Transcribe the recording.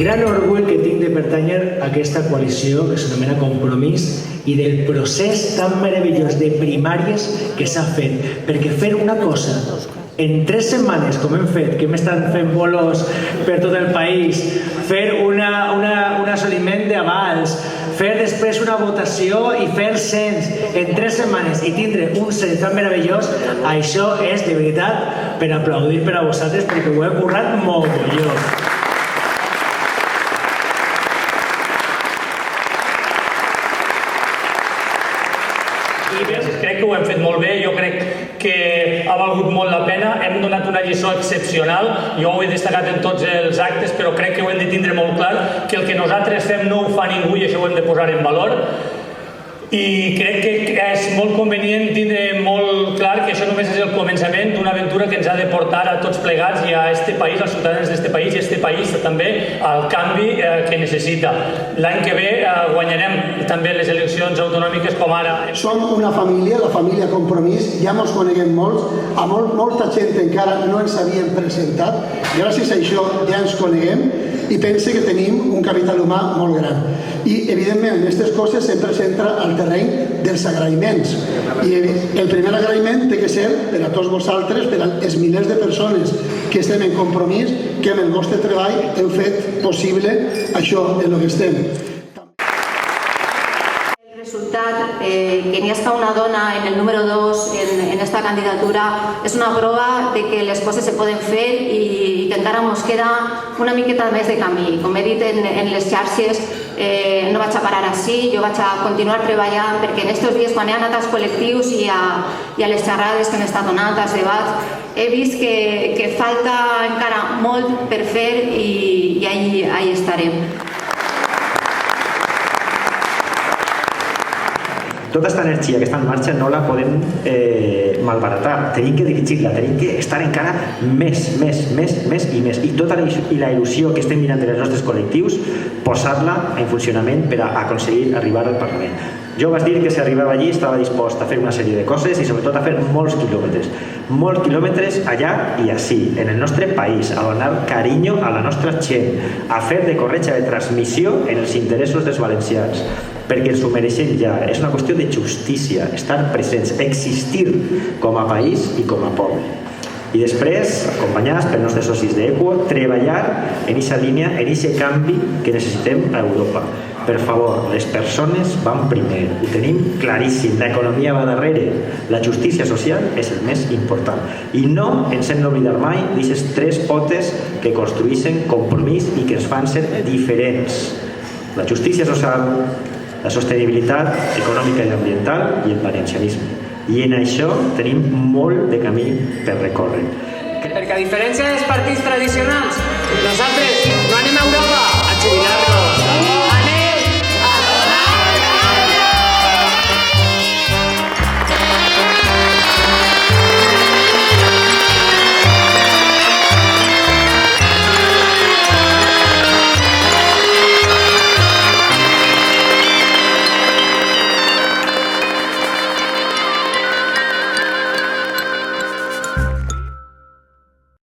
gran orgull que tinc de pertànyer a aquesta coalició que s'anomena Compromís i del procés tan meravellós de primàries que s'ha fet, perquè fer una cosa en 3 setmanes, com hem fet, que hem estat fent bolos per tot el país, fer un assoliment d'avals, fer després una votació i fer el cens en 3 setmanes i tindre un cens tan meravellós, això és de veritat per aplaudir per a vosaltres, perquè ho heu currat mogolló. Crec que ho hem fet molt bé, jo crec que ha valgut molt la pena, hem donat una lliçó excepcional, jo ho he destacat en tots els actes, però crec que ho hem de tindre molt clar, que el que nosaltres fem no ho fa ningú i això ho hem de posar en valor. I crec que és molt convenient tindre molt clar que això només és el començament d'una aventura que ens ha de portar a tots plegats i a este país, als ciutadans d'este país i a este país també al canvi que necessita. L'any que ve guanyarem també les eleccions autonòmiques com ara. Som una família, la família Compromís, ja ens coneguem molts, a molta gent encara no ens havíem presentat, gràcies a això ja ens coneguem i pense que tenim un capital humà molt gran. I, evidentment, en aquestes coses sempre s'entra al terreny dels agraïments. I el primer agraïment té que ser per a tots vosaltres, per als milers de persones que estem en Compromís, que amb el vostre treball heu fet possible això en el que estem. Que n'hi hagi una dona en el número 2 en esta candidatura és una prova de que les coses se poden fer i que encara ens queda una miqueta més de camí. Com he dit en les xarxes, no vaig a parar així, jo vaig a continuar treballant perquè en aquests dies quan he anat als col·lectius i a les xerrades que hem estat donant, als debats, he vist que falta encara molt per fer i ahí estarem. Tota aquesta energia que està en marxa no la podem malbaratar, tenim que dirigir-la, tenim que estar encara més i més. I tota la il·lusió que estem mirant dels nostres col·lectius, posar-la en funcionament per a aconseguir arribar al Parlament. Jo vaig dir que si arribava allí estava dispost a fer una sèrie de coses i sobretot a fer molts quilòmetres allà i ací, en el nostre país, a donar carinyo a la nostra gent, a fer de corretja de transmissió en els interessos dels valencians, perquè ens ho mereixem ja. És una qüestió de justícia, estar presents, existir com a país i com a poble. I després, acompanyats pels nostres socis d'Equo, treballar en aquesta línia, en aquest canvi que necessitem a Europa. Per favor, les persones van primer, ho tenim claríssim, l'economia va darrere, la justícia social és el més important. I no ens hem d'oblidar mai d'aquestes 3 potes que construeixen Compromís i que ens fan ser diferents. La justícia social, la sostenibilitat econòmica i ambiental i el valencianisme. I en això tenim molt de camí per recórrer. Perquè a diferència dels partits tradicionals, nosaltres no anem a Europa